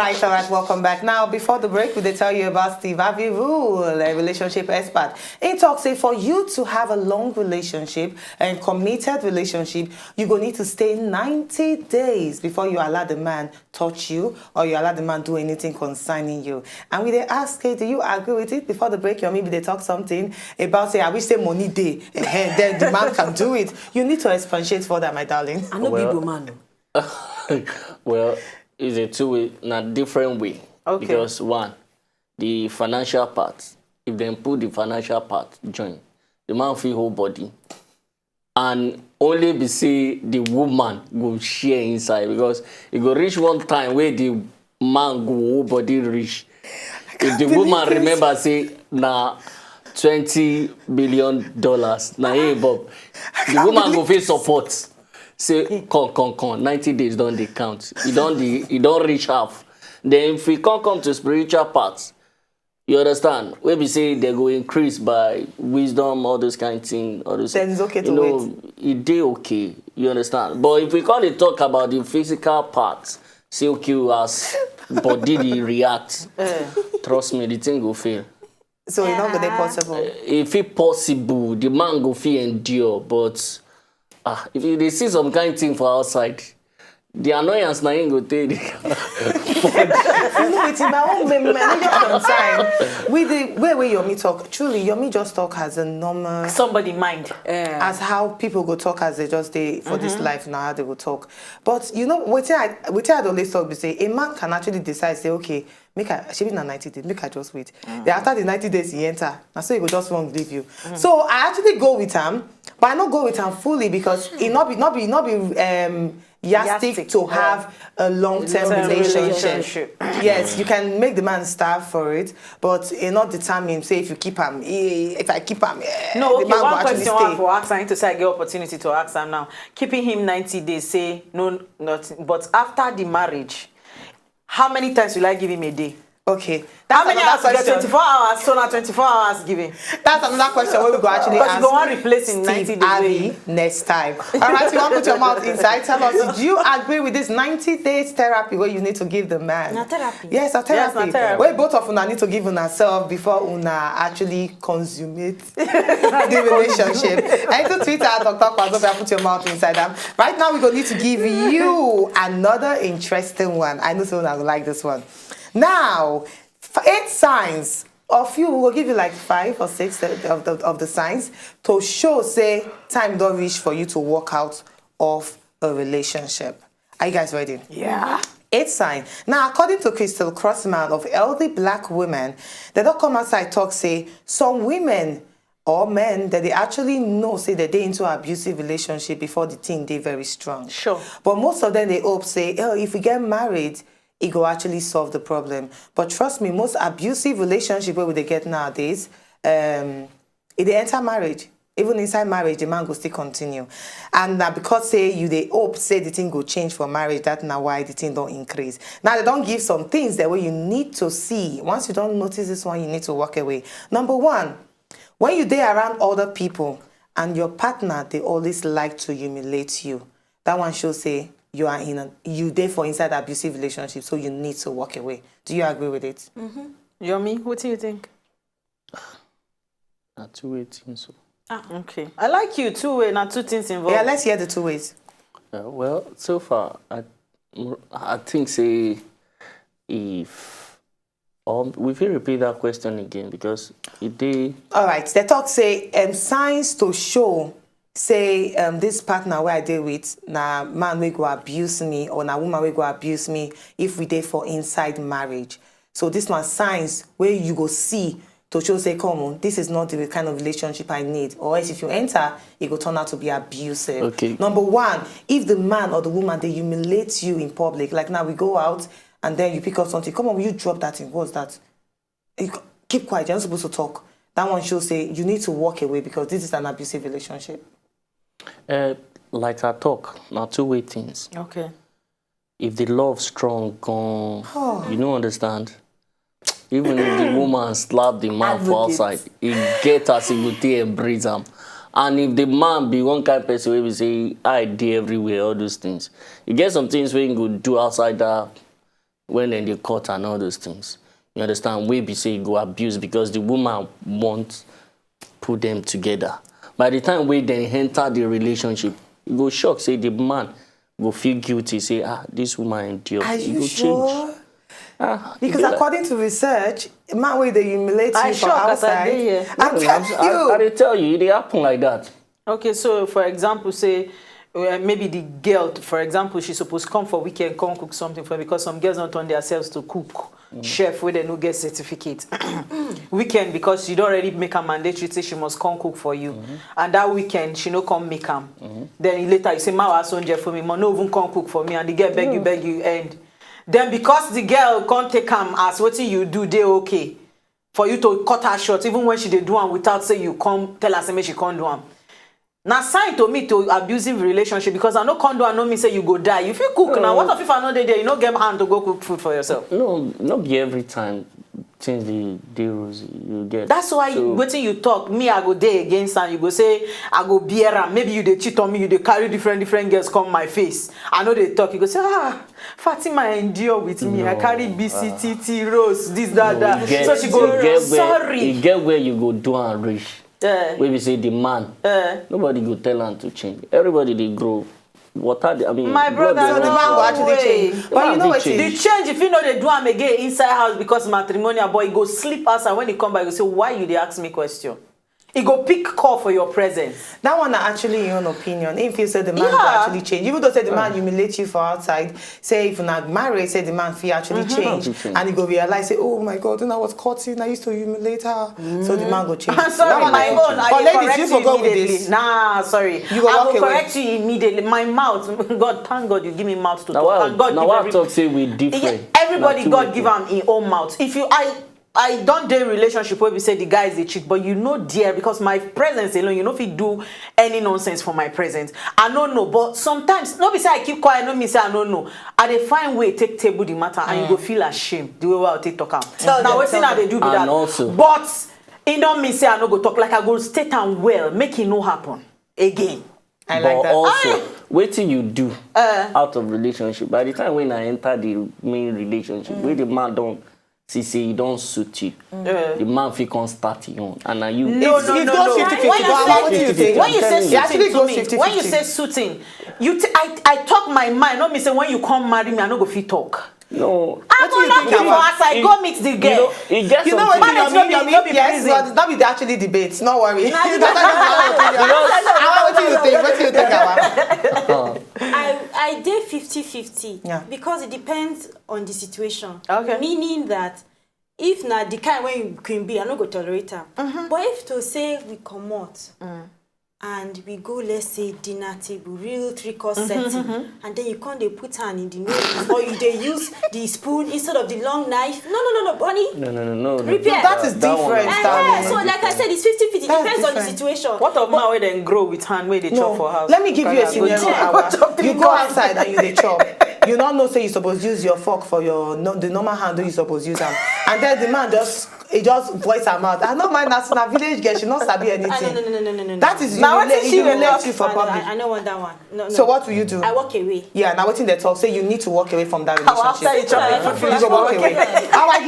all right, welcome back. Now, before the break, we did tell you about Steve Harvey Rule, a relationship expert. He talks, say, for you to have a long relationship and committed relationship, you go need to stay 90 days before you allow the man touch you or you allow the man do anything concerning you. And we they ask, hey, do you agree with it? Before the break, or maybe they talk something about, say, I wish say money day, then the man can do it. You need to expatiate further, my darling. I'm not big woman. Well, it's a two-way, not different way. Okay. Because one, the financial part, if they put the financial part join, the man feel whole body. And only be say the woman go share inside because it go reach one time where the man go whole body reach. If the woman remember say na $20 billion, na Bob, the woman go face support. Say, come, 90 days don't they count. You don't reach half. Then if we can't come to spiritual parts, you understand? Where we say they go increase by wisdom, all those kind of things. Then it's okay to wait. It dey okay, you understand? But if we can't talk about the physical parts, say okay, as body dey react, trust me, the thing go fail. So it's not going to be possible. If it possible, the man go feel endure, but if they see some kind of thing for outside, the annoyance na him go take. You know, it's in my own major concern. With the way Yomi talk, truly, Yomi just talk as a normal. Somebody mind. As how people go talk as they just day for this life now, how they go talk. But you know, what I always talk, we say a man can actually decide, say, okay, she be na 90 days, make her just wait. Then after the 90 days, he enter. And so he go just won't leave you. So I actually go with him, but I not go with him fully because it not be yastic to have a long-term relationship. Yes, you can make the man starve for it, but it not determine, say, if you keep him, if I keep him, no, the man one will actually question stay. for ask, I need to say I get opportunity to ask him now. Keeping him 90 days, say, no, nothing. But after the marriage, how many times will I give him a day? Okay. How many hours? 24 hours, so now 24 hours giving. That's another question where we go actually because ask. you go on replace in 90 days. Harvey next time. All right, you want to put your mouth inside. Tell us, do you agree with this 90 days therapy where you need to give the man? Not therapy. Yes, a therapy. Yes, therapy. Where both of una need to give una self before una actually consummate the relationship. And to Twitter at Dr. Kwazo, put your mouth inside them. Right now, we're going to need to give you another interesting one. I know someone will like this one. Now, 8 signs of you, we'll give you like 5 or 6 of the signs to show, say, time don't reach for you to walk out of a relationship. Are you guys ready? Yeah. 8 signs. Now, according to Crystal Crossman of Healthy Black Women, they don't come outside talk, say, some women or men that they actually know, say, that they're into an abusive relationship before the thing they're very strong. Sure. But most of them, they hope, say, oh, if we get married, it will actually solve the problem. But trust me, most abusive relationship where they get nowadays, if they enter marriage, even inside marriage, the man will still continue. And now because say you they hope say the thing will change for marriage, that's now why the thing don't increase. Now they don't give some things that way you need to see. Once you don't notice this one, you need to walk away. Number 1, when you there around other people and your partner, they always like to humiliate you. That one should say, you therefore inside abusive relationship, so you need to walk away. Do you agree with it? Yomi, what do you think? Not 2-way thing, so. Okay. I like you 2-way, not 2 things involved. Yeah, let's hear the 2 ways. Well, so far, I think say if we will repeat that question again because it all right, they talk say signs to show. Say this partner where I deal with, na man will go abuse me or na woman will go abuse me if we did for inside marriage. So this one signs where you go see to show say, come on, this is not the kind of relationship I need. Or else if you enter, it will turn out to be abusive. Okay. Number 1, if the man or the woman, they humiliate you in public, like now we go out and then you pick up something, come on, will you drop that thing? What's that? Keep quiet, you're not supposed to talk. That one should say you need to walk away because this is an abusive relationship. Like I talk, now 2-way things. Okay. If the love strong, gone, you don't understand. Even if the woman slap the man for outside, it get as he would embrace him. And if the man be one kind of person where we say, I do everywhere, all those things. You get some things where you go do outside that when they cut and all those things. You understand? We be say go abuse because the woman wants put them together. By the time we then enter the relationship, you go shock, say the man go feel guilty, say, this woman endured. Are you go sure? change. Because according to research, man way they humiliate you from outside. I tell you, it happen like that. Okay, so for example, say maybe the girl, for example, she's supposed to come for weekend, come cook something for her because some girls don't turn themselves to cook. Chef where they no get certificate. Weekend because she don't already make a mandatory say she must come cook for you. And that weekend she no come make them. Then later you say, "Ma was on for me, ma no even come cook for me," and the girl beg you end. Then because the girl can't take him as what you do, they okay for you to cut her short, even when she dey do one without say you come tell her say make she can't do one. Now sign to me to abusive relationship because I no can't do and no me say you go die. You feel cook now. What if I know there, you no get hand to go cook food for yourself? No, not be every time things the rules you get. That's why waiting you talk, me I go there against and you go say I go bear am. Maybe you dey cheat on me, you dey carry different girls come my face. I know they talk, you go say, Fatima endure with me. I carry BCTT Rose, this, that. So she go, sorry. You get where you go do and reach. Where we say the man, nobody go tell him to change. Everybody they grow. My brother, so the man will actually change. But you know what? The change, if you know they do him again inside house because matrimonial boy, he go sleep outside. When he come back, he go say, why you they ask me question? He go pick call for your presence. That one are actually your own opinion. If you say the man will actually change, even though say the man humiliate you for outside, say if you're not married, say the man will actually change, and he go realize, say, oh my God, when I was cutting, I used to humiliate her, so the man go change. I'm sorry, my own. But ladies, you forgot with this. Nah, sorry. I will correct you immediately. My mouth, God, thank God you give me mouth to talk. And God now I talk say we different. Everybody, God give him his own mouth. If you I don't dare relationship where we say the guy is a cheat, but you know, dear, because my presence alone, you know, if you do any nonsense for my presence, I don't know. But sometimes, nobody say I keep quiet, no me say I don't know. And they find way take table the matter, and you go feel ashamed the way I'll take talk out. Now what's in how they do with that? Also, but it don't mean say I no go talk like I go state and well, make it no happen again. I like that. Also, wait till you do out of relationship. By the time when I enter the main relationship, where the man don't. See, he don't suit you. The man feel can't start you on, and now you. No. When you say suiting to me, 50-50. when you say suiting, I talk my mind. Not me say when you come marry me, I no go fit talk. No. I'm gonna come outside, go meet the girl. You know what yes, but that be actually debates. No worry. What do you think about? I did 50-50 because it depends on the situation. Okay. Meaning that if not the kind when you can be, I no go tolerate her. But if to say we come out and we go, let's say dinner table, real 3-course setting, and then you can't they put hand in the nose, or you they use the spoon instead of the long knife. No, Bonnie. No. Repair. That is different. So like I said, it's 50-50. Depends on the situation. What of man where they grow with hand where they chop for house? Let me give you a scenario. You go outside and you they chop. You don't know say you supposed to use your fork for the normal handle you supposed to use them, and then the man just voice her mouth. I don't mind that a village girl, she not sabi anything. No. That is now what she humiliate you for public. I don't want that one. No. So what will you do? I walk away. Yeah, now what in the talk say you need to walk away from that After you relationship. chop You go walk away. All right,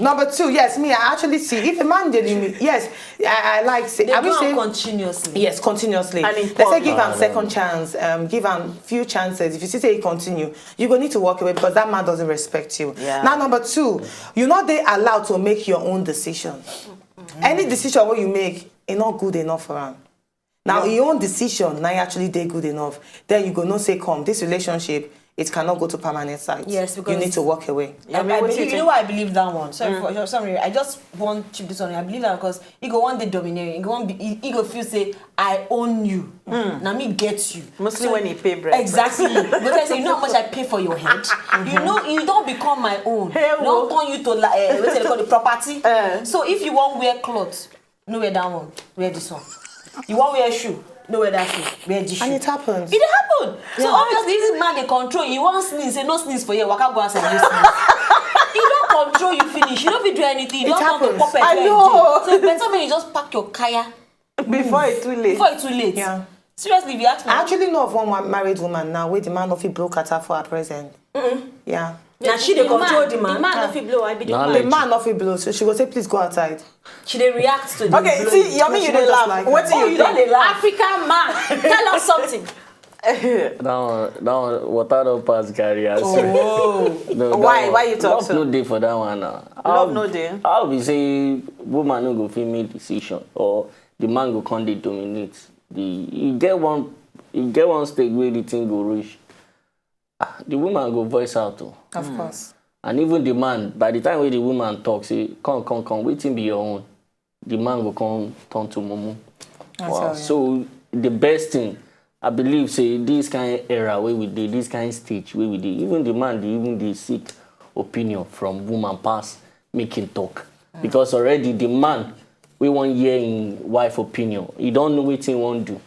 number two. Yes, me. I actually see if a man did me. Yes, I like say. They I will do say continuously. Yes, continuously. And Let's say give him second chance. Give him few chances. If you say he continue, you go need to walk away because that man doesn't respect you. Yeah. Now number two, you're not there allowed to make your own decision. Any decision what you make is not good enough for him. Now your own decision now actually they good enough. Then you go no say come this relationship. It cannot go to permanent site. Yes, because you need to walk away. I believe, you know why I believe that one. Sorry, I just want to chip this on. I believe that because he go one day domineering. He go feel say I own you. Now me get you. Mostly when he pay bread. Exactly. Because you know how much I pay for your head. You know you don't become my own. Hey, don't turn you to like what's it called the property. So if you want wear clothes, no wear that one. Wear this one. You want wear shoe. No wear that shoe. Wear this shoe. And it happens. It happen. Yeah. So obviously this man they control. You want sneeze, say no sneeze for you. Waka go outside, no sneeze. You don't control you finish. You don't be do anything. You don't want to pop it. I know. So it's better when you just pack your kaya before it's too late. Before it's too late. Yeah. Seriously, if you ask me. I actually know of one married woman now where the man of it broke at her for her present. Yeah. Now she dey control the man. The man no fit blow, I be the Nah, woman. The man not fit blow, so she go say, please go outside. She dey react to the Okay, blowing. see, Yomi, you she dey not just laugh. like What her. do Oh, you you don't think? dey laugh. African man, tell us something. That one, water don't pass carrier. Oh. No, Why? that Why you talk love so? no day for that one now. Love no dey? How be say woman no go fit make decision or the man go come dey dominate? You get one stage where the thing go reach. The woman go voice out too. Of course. And even the man, by the time where the woman talk, say, come, waiting be your own. The man go come turn to mumu. Wow. So the best thing, I believe, say this kind of era where we did, this kind of stage where we did, even the man, they seek opinion from woman pass making talk. Because already the man, we won't hear in wife opinion. He don't know what he won't do.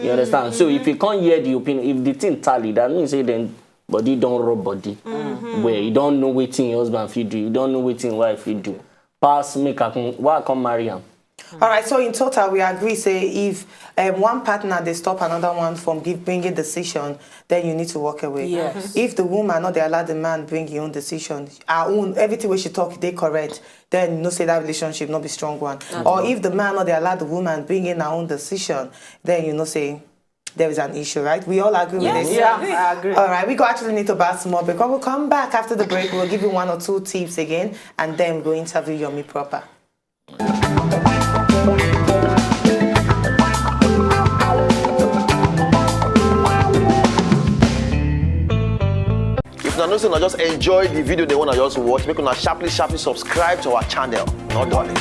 You understand? So if you can't hear the opinion, if the thing tally, that means say then body don't rub body. Where you don't know what your husband fit do, you don't know what your wife fit do. Pass make a why I come marry him. All right, so in total, we agree, say, if one partner, they stop another one from bringing decision, then you need to walk away. Yes. If the woman, or they allow the man bring his own decision, her own, everything where she talk, they correct, then no say that relationship not be strong one. Or if the man, or they allow the woman bring in her own decision, then you know say, there is an issue, right? We all agree with this. Yeah, I agree. All right, we go actually need to pass more because we'll come back after the break. We'll give you 1 or 2 tips again, and then we'll interview Yomi proper. If una know say una just enjoy the video they want to just watch, make una sharply subscribe to our channel. Not darling.